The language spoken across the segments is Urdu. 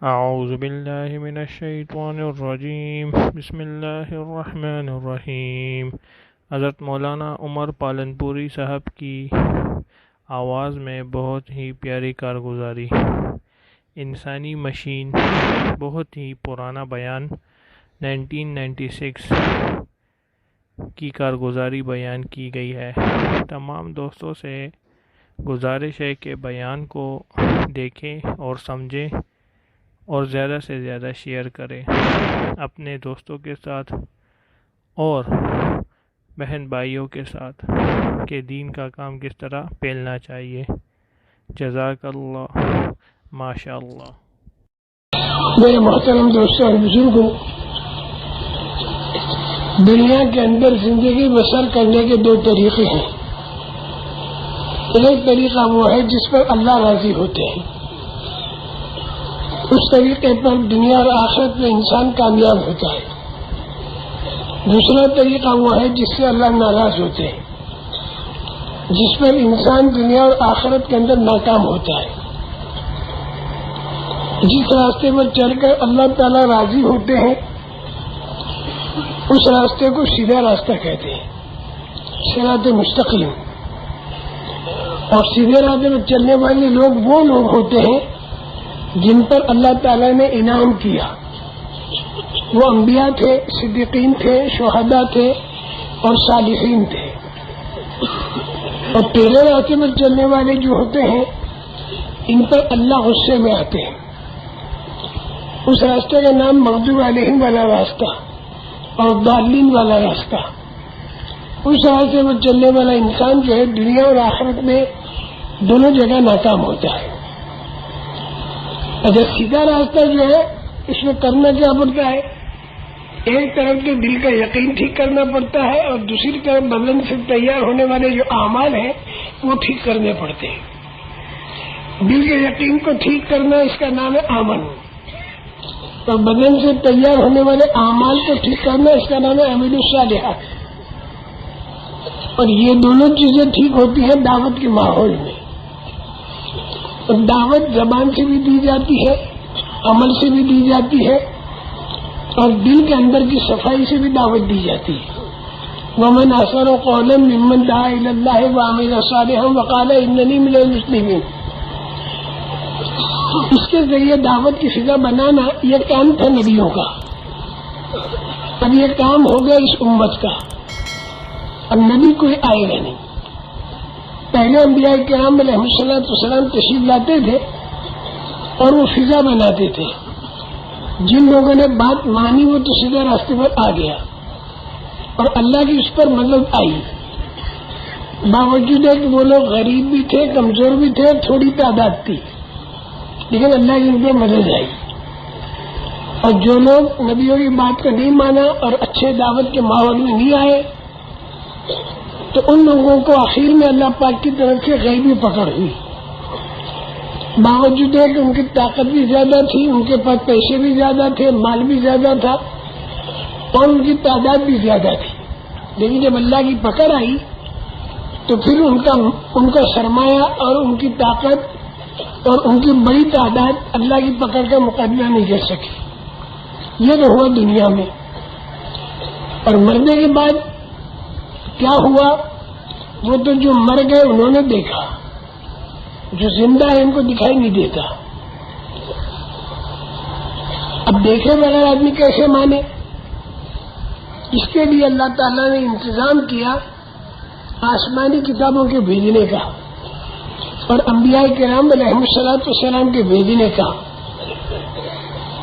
اعوذ باللہ من الشیطان الرجیم بسم اللہ الرحمن الرحیم۔ حضرت مولانا عمر پالنپوری صاحب کی آواز میں بہت ہی پیاری کارگزاری، انسانی مشین، بہت ہی پرانا بیان، 1996 کی کارگزاری بیان کی گئی ہے۔ تمام دوستوں سے گزارش ہے کہ بیان کو دیکھیں اور سمجھیں اور زیادہ سے زیادہ شیئر کریں اپنے دوستوں کے ساتھ اور بہن بھائیوں کے ساتھ کہ دین کا کام کس طرح پھیلنا چاہیے۔ جزاک اللہ، ماشاء اللہ۔ میرے محترم دوستوں اور بزرگوں، دنیا کے اندر زندگی بسر کرنے کے دو طریقے ہیں۔ ایک طریقہ وہ ہے جس پر اللہ راضی ہوتے ہیں، اس طریقے پر دنیا اور آخرت میں انسان کامیاب ہوتا ہے۔ دوسرا طریقہ وہ ہے جس سے اللہ ناراض ہوتے ہیں، جس پر انسان دنیا اور آخرت کے اندر ناکام ہوتا ہے۔ جس راستے پر چل کر اللہ تعالیٰ راضی ہوتے ہیں اس راستے کو سیدھا راستہ کہتے ہیں، صراط مستقیم۔ اور سیدھے راستے پر چلنے والے لوگ وہ لوگ ہوتے ہیں جن پر اللہ تعالیٰ نے انعام کیا۔ وہ انبیاء تھے، صدیقین تھے، شہداء تھے اور صالحین تھے۔ اور پہلے راستے پر چلنے والے جو ہوتے ہیں ان پر اللہ غصے میں آتے ہیں۔ اس راستے کا نام مغضوب علیہم والا راستہ اور ضالین والا راستہ۔ اس راستے پر چلنے والا انسان جو ہے دنیا اور آخرت میں دونوں جگہ ناکام ہوتا ہے۔ اگر سیدھا راستہ جو ہے اس میں کرنا کیا پڑتا ہے؟ ایک طرف تو دل کا یقین ٹھیک کرنا پڑتا ہے اور دوسری طرف بدن سے تیار ہونے والے جو اعمال ہیں وہ ٹھیک کرنے پڑتے ہیں۔ دل کے یقین کو ٹھیک کرنا اس کا نام ہے آمن، اور بدن سے تیار ہونے والے اعمال کو ٹھیک کرنا اس کا نام ہے عمل الصالحات۔ اور یہ دونوں چیزیں ٹھیک ہوتی ہیں دعوت کے ماحول میں۔ اور دعوت زبان سے بھی دی جاتی ہے، عمل سے بھی دی جاتی ہے، اور دل کے اندر کی صفائی سے بھی دعوت دی جاتی ہے۔ وَمَنْ أَحْسَنُ قَوْلًا مِّمَّنْ دَعَا إِلَى اللَّهِ وَعَمِلَ صَالِحًا وَقَالَ إِنَّنِي مِنَ الْمُسْلِمِينَ۔ اس کے ذریعے دعوت کی فضا بنانا یہ کام تھا نبیوں کا، اب یہ کام ہو گیا اس امت کا۔ اب نبی کوئی آئے گا نہیں۔ پہلے انبیاء کرام علیہ السلام تشریف لاتے تھے اور وہ فضا بناتے تھے۔ جن لوگوں نے بات مانی وہ تو سیدھا راستے پر آ گیا اور اللہ کی اس پر مدد آئی، باوجود ہے کہ وہ لوگ غریب بھی تھے، کمزور بھی تھے، تھوڑی تعداد تھی، لیکن اللہ کی ان پہ مدد آئی۔ اور جو لوگ نبیوں کی بات کو نہیں مانا اور اچھے دعوت کے ماحول میں نہیں آئے تو ان لوگوں کو آخر میں اللہ پاک کی طرف سے غیبی پکڑ ہوئی، باوجود ہے کہ ان کی طاقت بھی زیادہ تھی، ان کے پاس پیسے بھی زیادہ تھے، مال بھی زیادہ تھا اور ان کی تعداد بھی زیادہ تھی، لیکن جب اللہ کی پکڑ آئی تو پھر ان کا سرمایہ اور ان کی طاقت اور ان کی بڑی تعداد اللہ کی پکڑ کا مقابلہ نہیں کر سکی۔ یہ تو ہوا دنیا میں، اور مرنے کے بعد کیا ہوا وہ تو جو مر گئے انہوں نے دیکھا، جو زندہ ہے ان کو دکھائی نہیں دیتا۔ اب دیکھے بغیر آدمی کیسے مانے؟ اس کے لیے اللہ تعالیٰ نے انتظام کیا آسمانی کتابوں کے بھیجنے کا اور انبیاء کرام علیہ السلام کے بھیجنے کا۔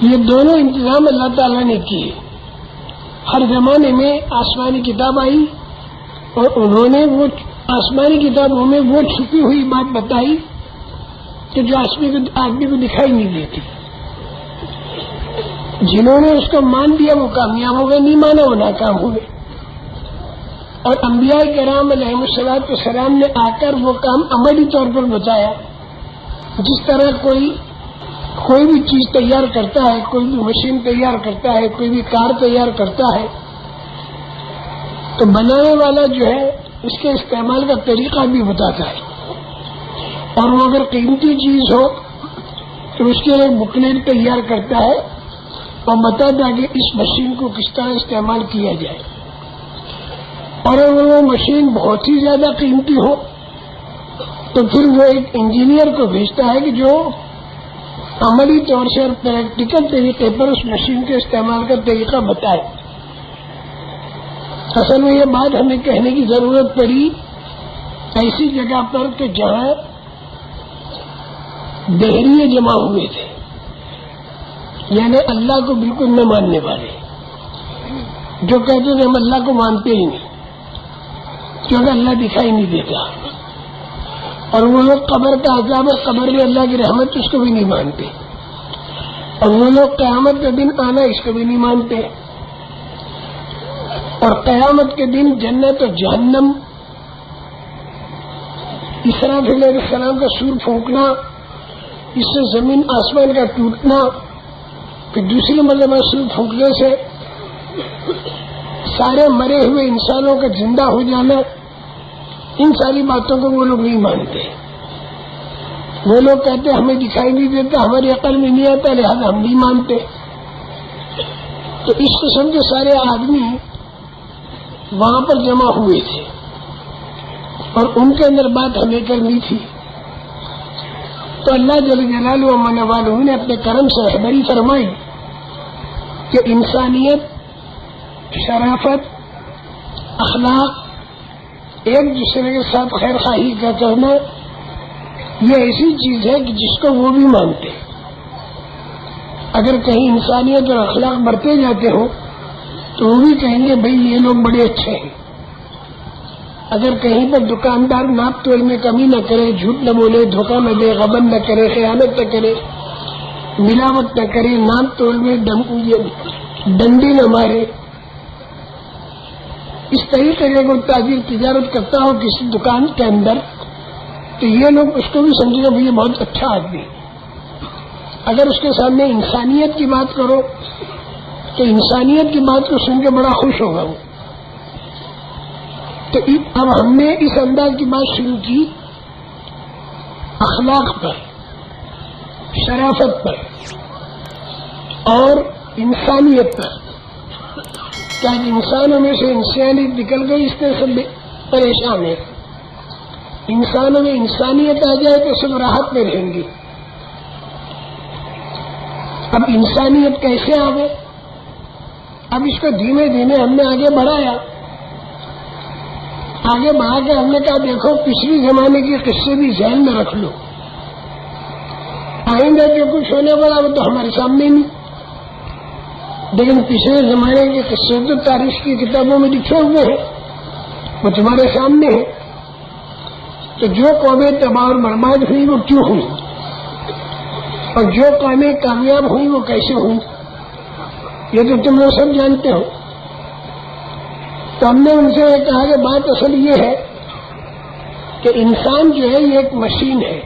یہ دونوں انتظام اللہ تعالیٰ نے کیے۔ ہر زمانے میں آسمانی کتاب آئی اور انہوں نے وہ آسمانی کتابوں میں وہ چھپی ہوئی بات بتائی کہ جو آدمی کو دکھائی نہیں دیتی۔ جنہوں نے اس کو مان دیا وہ کامیاب ہو گئے، نہیں مانا وہ ناکام ہوئے۔ اور انبیاء کرام علیہ السلام نے آ کر وہ کام عملی طور پر بتایا۔ جس طرح کوئی بھی چیز تیار کرتا ہے، کوئی بھی مشین تیار کرتا ہے، کوئی بھی کار تیار کرتا ہے تو بنانے والا جو ہے اس کے استعمال کا طریقہ بھی بتاتا ہے، اور وہ اگر قیمتی چیز ہو تو اس کے لیے بکلیٹ تیار کرتا ہے اور بتاتا ہے کہ اس مشین کو کس طرح استعمال کیا جائے. اور اگر وہ مشین بہت ہی زیادہ قیمتی ہو تو پھر وہ ایک انجینئر کو بھیجتا ہے کہ جو عملی طور سے اور پریکٹیکل طریقے پر اس مشین کے استعمال کا طریقہ بتائے. اصل میں یہ بات ہمیں کہنے کی ضرورت پڑی ایسی جگہ پر کہ جہاں دہریے جمع ہوئے تھے، یعنی اللہ کو بالکل نہ ماننے والے، جو کہتے تھے ہم اللہ کو مانتے ہی نہیں کیونکہ اللہ دکھائی نہیں دیتا. اور وہ لوگ قبر کا عذاب اور قبر میں اللہ کی رحمت اس کو بھی نہیں مانتے. اور وہ لوگ قیامت کے دن آنا اس کو بھی نہیں مانتے. اور قیامت کے دن جنت اور جہنم، اسرافیل علیہ السلام کا سور پھونکنا، اس سے زمین آسمان کا ٹوٹنا، پھر دوسری مرتبہ سور پھونکنے سے سارے مرے ہوئے انسانوں کا زندہ ہو جانا، ان ساری باتوں کو وہ لوگ نہیں مانتے. وہ لوگ کہتے ہمیں دکھائی نہیں دیتا، ہماری عقل میں نہیں آتا، لہذا ہم نہیں مانتے. تو اس قسم کے سارے آدمی وہاں پر جمع ہوئے تھے اور ان کے اندر بات ہمیں کرنی تھی. تو اللہ جل جلالہ و من والہ نے اپنے کرم سے رہبری فرمائی کہ انسانیت، شرافت، اخلاق، ایک دوسرے کے ساتھ خیر خواہی کا کرنا، یہ ایسی چیز ہے کہ جس کو وہ بھی مانتے. اگر کہیں انسانیت اور اخلاق بڑھتے جاتے ہوں تو وہ بھی کہیں گے بھئی یہ لوگ بڑے اچھے ہیں. اگر کہیں پر دکاندار ناپ تول میں کمی نہ کرے، جھوٹ نہ بولے، دھوکہ نہ دے، غبن نہ کرے، خیانت نہ کرے، ملاوٹ نہ کرے، ناپ تول میں ڈنڈی نہ مارے، اس طریقے سے کوئی تاجر تجارت کرتا ہو کسی دکان کے اندر، تو یہ لوگ اس کو بھی سمجھیں گے یہ بہت اچھا آدمی. اگر اس کے سامنے انسانیت کی بات کرو تو انسانیت کی بات کو سن کے بڑا خوش ہوگا وہ. تو اب ہم نے اس انداز کی بات شروع کی اخلاق پر، شرافت پر اور انسانیت پر. کیا انسانوں میں سے انسانیت نکل گئی، اس سے سب پریشان ہے. انسانوں میں انسانیت آ جائے تو سب راحت میں رہیں گے. اب انسانیت کیسے آ گئے؟ اب اس کو دھیمے دھیمے ہم نے آگے بڑھایا. آگے بڑھا کے ہم نے کہا دیکھو پچھلی زمانے کے قصے بھی ذہن میں رکھ لو، آئندہ جو کچھ ہونے والا وہ تو ہمارے سامنے نہیں، لیکن پچھلے زمانے کے قصے تو تاریخ کی کتابوں میں لکھے ہوئے ہیں، وہ تمہارے سامنے ہے. تو جو قومیں تباہ اور برباد ہوئی وہ کیوں ہوئی، اور جو قومیں کامیاب ہوئی وہ کیسے ہوئی، یہ تو تم لوگ سب جانتے ہو. تو ہم نے ان سے کہا کہ بات اصل یہ ہے کہ انسان جو ہے یہ ایک مشین ہے،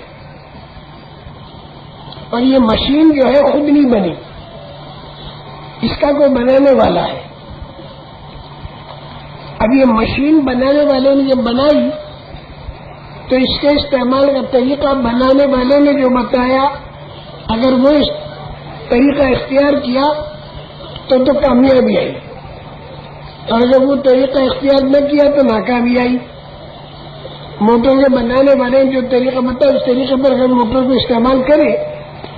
اور یہ مشین جو ہے خود نہیں بنی، اس کا کوئی بنانے والا ہے. اب یہ مشین بنانے والے نے جب بنائی تو اس کے استعمال کا طریقہ بنانے والے نے جو بتایا، اگر وہ اس طریقہ اختیار کیا تو کامیابی آئی، اور اگر وہ طریقہ اختیار نہ کیا تو ناکامی آئی. موٹر کے بنانے والے جو طریقہ بتایا اس طریقے پر اگر موٹر کو استعمال کرے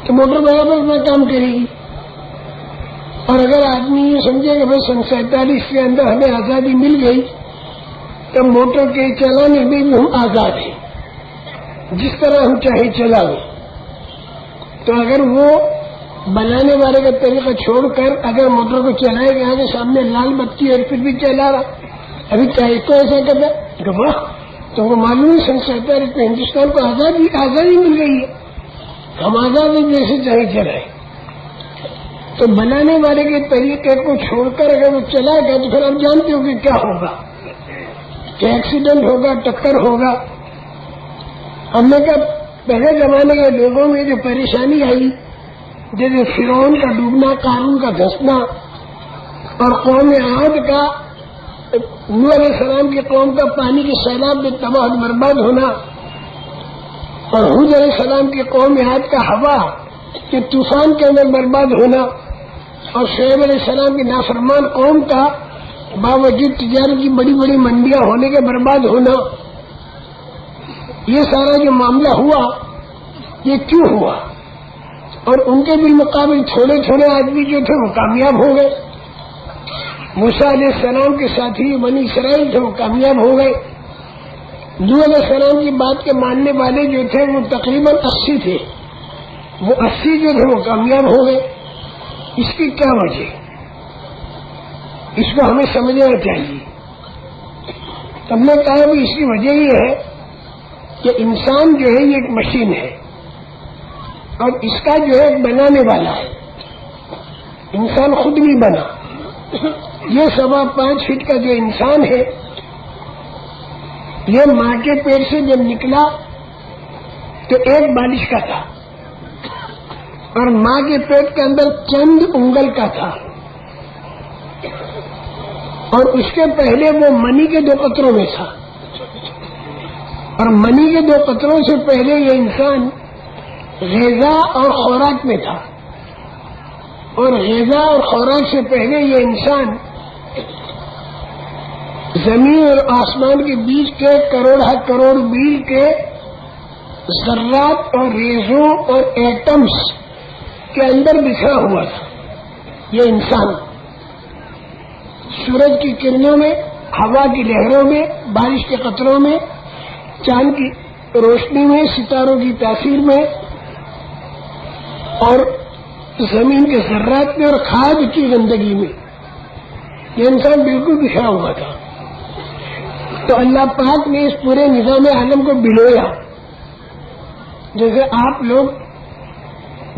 تو موٹر برابر اپنا کام کرے گی. اور اگر آدمی یہ سمجھے کہ بھائی 47 کے اندر ہمیں آزادی مل گئی تو موٹر کے چلانے میں بھی ہم آزاد ہیں، جس طرح ہم چاہے چلاویں، تو اگر وہ بنانے والے کا طریقہ چھوڑ کر اگر موٹر کو چلائے گا کہ سامنے لال بتی اور پھر بھی چلا رہا، ابھی چاہے کو ایسا کرتا ہے واہ، تو وہ معلوم 47 میں ہندوستان کو آزادی مل گئی ہے، ہم آزاد ہیں جیسے چاہے چلائے. تو بنانے والے کے طریقے کو چھوڑ کر اگر وہ چلا گیا تو پھر آپ جانتے ہو کہ کیا ہوگا، کہ ایکسیڈنٹ ہوگا، ٹکر ہوگا. ہم نے کہا پہلے زمانے کے لوگوں میں جو پریشانی آئی، جیسے فرعون کا ڈوبنا، قارون کا دھنسنا، اور قوم عاد کا، نوح علیہ السلام کی قوم کا پانی کے سیلاب میں تباہ و برباد ہونا، اور حود علیہ السلام کی قوم عاد کا ہوا کہ طوفان کے اندر برباد ہونا اور شعیب علیہ السلام کی نافرمان قوم کا باوجود تجارت کی بڑی بڑی منڈیاں ہونے کے برباد ہونا، یہ سارا جو معاملہ ہوا یہ کیوں ہوا؟ اور ان کے بالمقابل تھوڑے تھوڑے آدمی جو تھے وہ کامیاب ہو گئے. موسیٰ علیہ السلام کے ساتھی بنی اسرائیل تھے وہ کامیاب ہو گئے. نوح علیہ السلام کی بات کے ماننے والے جو تھے وہ تقریباً 80 تھے، وہ 80 جو تھے وہ کامیاب ہو گئے. اس کی کیا وجہ؟ اس کو ہمیں سمجھنا چاہیے. تب نے کہا کہ اس کی وجہ یہ ہے کہ انسان جو ہے یہ ایک مشین ہے اور اس کا جو ہے بنانے والا ہے. انسان خود نہیں بنا. یہ 5.25 فٹ کا جو انسان ہے یہ ماں کے پیٹ سے جب نکلا تو 1 بالش کا تھا اور ماں کے پیٹ کے اندر چند انگل کا تھا، اور اس کے پہلے وہ منی کے 2 قطروں میں تھا، اور منی کے 2 قطروں سے پہلے یہ انسان غذا اور خوراک میں تھا، اور غذا اور خوراک سے پہلے یہ انسان زمین اور آسمان کے بیچ کے کروڑ میل کے ذرات اور ریزوں اور ایٹمز کے اندر بکھرا ہوا تھا. یہ انسان سورج کی کرنوں میں، ہوا کی لہروں میں، بارش کے قطروں میں، چاند کی روشنی میں، ستاروں کی تاثیر میں، اور زمین کے ذرات میں اور کھاد کی گندگی میں یہ انسان بالکل بکھرا ہوا تھا. تو اللہ پاک نے اس پورے نظام عالم کو بلویا. جیسے آپ لوگ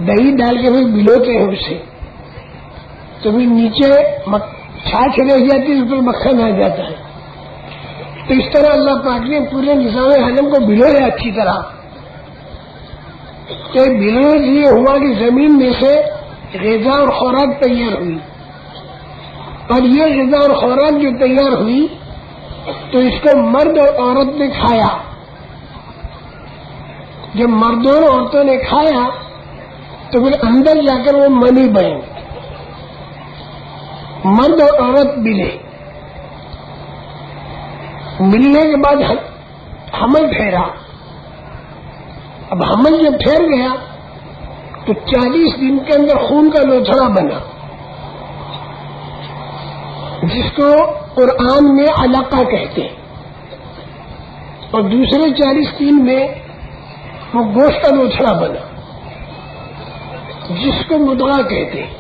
دہی ڈال کے بھی بلوتے ہیں اسے تو بھی نیچے چھاچھ رہ جاتی ہے، اس پر مکھن آ جاتا ہے. تو اس طرح اللہ پاک نے پورے نظام عالم کو بلویا اچھی طرح. کہ بلونے سے یہ ہوا کہ زمین میں سے غذا اور خوراک تیار ہوئی، اور یہ غذا اور خوراک جو تیار ہوئی تو اس کو مرد اور عورت نے کھایا. جب مردوں اور عورتوں نے کھایا تو پھر اندر جا کر وہ منی بنے، مرد اور عورت ملے. ملنے کے بعد حمل ٹھہرا. اب حمل جب ٹھہر گیا تو 40 دن کے اندر خون کا لوتھڑا بنا، جس کو قرآن میں علقہ کہتے ہیں، اور دوسرے 40 دن میں وہ گوشت کا لوتھڑا بنا جس کو مدغہ کہتے ہیں،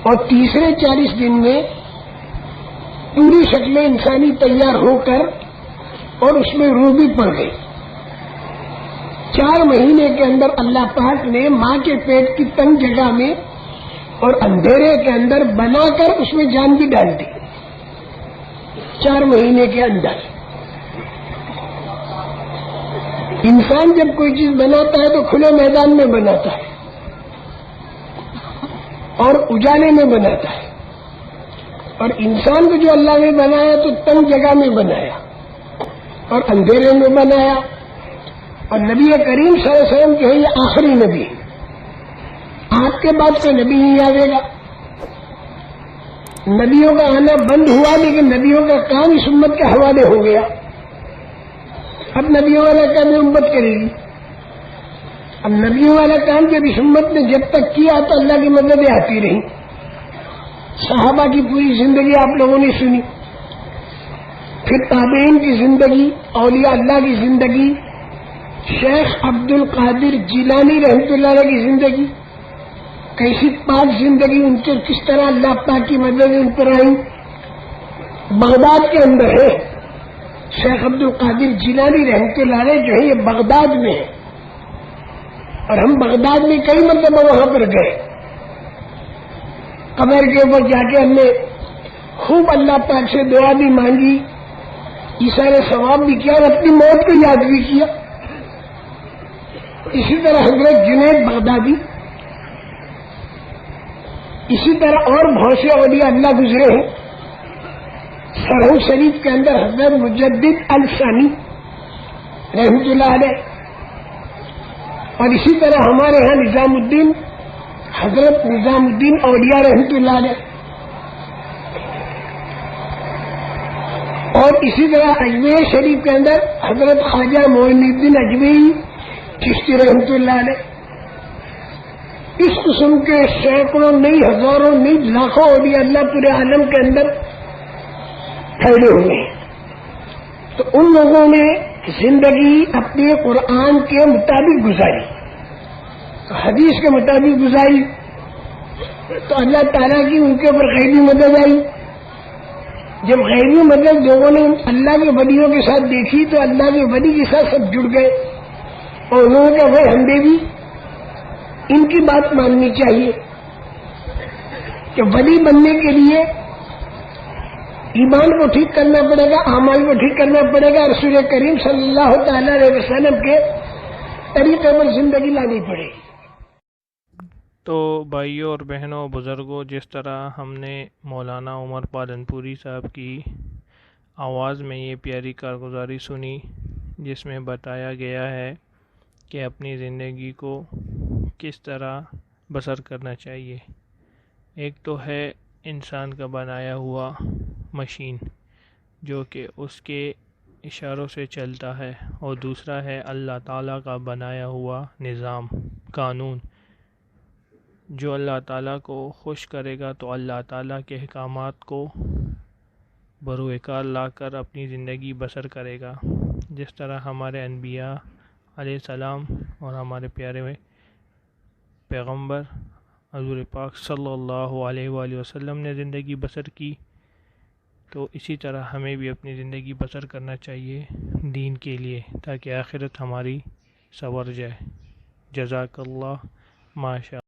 اور تیسرے 40 دن میں پوری شکل انسانی تیار ہو کر اور اس میں روح بھی پڑ گئی. 4 مہینے کے اندر اللہ پاک نے ماں کے پیٹ کی تنگ جگہ میں اور اندھیرے کے اندر بنا کر اس میں جان بھی ڈال دی. 4 مہینے کے اندر انسان جب کوئی چیز بناتا ہے تو کھلے میدان میں بناتا ہے اور اجالے میں بناتا ہے، اور انسان کو جو اللہ نے بنایا تو تنگ جگہ میں بنایا اور اندھیرے میں بنایا. اور نبی کریم صلی اللہ علیہ وسلم جو ہے یہ آخری نبی ہے. آپ کے بعد کوئی نبی نہیں آئے گا. نبیوں کا آنا بند ہوا لیکن نبیوں کا کام اس امت کے حوالے ہو گیا. اب نبیوں والا کام یہ امت کرے گی. اب نبیوں والا کام جب اس امت نے جب تک کیا تو اللہ کی مددیں آتی رہی. صحابہ کی پوری زندگی آپ لوگوں نے سنی، پھر تابعین کی زندگی، اولیاء اللہ کی زندگی، شیخ عبد القادر جیلانی رحمۃ اللہ علیہ کی زندگی، کیسی پاک زندگی، ان کے کس طرح اللہ پاک کی مدد ان پر آئی. بغداد کے اندر ہے شیخ عبد القادر جیلانی رحمۃ اللہ علیہ جو ہے یہ بغداد میں ہے، اور ہم بغداد میں کئی مرتبہ وہاں پر گئے. قبر کے اوپر جا کے ہم نے خوب اللہ پاک سے دعا بھی مانگی، ایثار ثواب بھی کیا اور اپنی موت کو یاد بھی کیا. اسی طرح حضرت جنید بغدادی، اسی طرح اور بہت سے اولیاء اللہ گزرے ہیں. سرحد شریف کے اندر حضرت مجدد الثانی رحمۃ اللہ علیہ، اور اسی طرح ہمارے ہاں نظام الدین حضرت نظام الدین اولیاء رحمۃ اللہ علیہ، اور اسی طرح اجمیر شریف کے اندر حضرت خواجہ معین الدین اجمیری چشتی رحمۃ اللہ علیہ، اس قسم کے سینکڑوں نہیں ہزاروں نہیں لاکھوں اولیاء اللہ پورے عالم کے اندر پھیلے ہوئے ہیں۔ تو ان لوگوں نے زندگی اپنے قرآن کے مطابق گزاری، حدیث کے مطابق گزاری، تو اللہ تعالیٰ کی ان کے اوپر غیبی مدد آئی۔ جب غیبی مدد لوگوں نے اللہ کے ولیوں کے ساتھ دیکھی تو اللہ کے ولی کے ساتھ سب جڑ گئے، اور انہوں نے کہا بھائی ہمیں بھی ان کی بات ماننی چاہیے کہ ولی بننے کے لیے ایمان کو ٹھیک کرنا پڑے گا، اعمال کو ٹھیک کرنا پڑے گا، رسول کریم صلی اللہ تعالی علیہ وسلم کے طریقے پر زندگی لانی پڑے گی۔ تو بھائیوں اور بہنوں، بزرگوں، جس طرح ہم نے مولانا عمر پالنپوری صاحب کی آواز میں یہ پیاری کارگزاری سنی، جس میں بتایا گیا ہے کہ اپنی زندگی کو کس طرح بسر کرنا چاہیے۔ ایک تو ہے انسان کا بنایا ہوا مشین جو کہ اس کے اشاروں سے چلتا ہے، اور دوسرا ہے اللہ تعالیٰ کا بنایا ہوا نظام، قانون، جو اللہ تعالیٰ کو خوش کرے گا تو اللہ تعالیٰ کے احکامات کو بروئے کار لا کر اپنی زندگی بسر کرے گا، جس طرح ہمارے انبیاء علیہ السلام اور ہمارے پیارے پیغمبر حضور پاک صلی اللہ علیہ وآلہ وسلم نے زندگی بسر کی، تو اسی طرح ہمیں بھی اپنی زندگی بسر کرنا چاہیے دین کے لیے، تاکہ آخرت ہماری سنور جائے۔ جزاک اللہ، ماشاء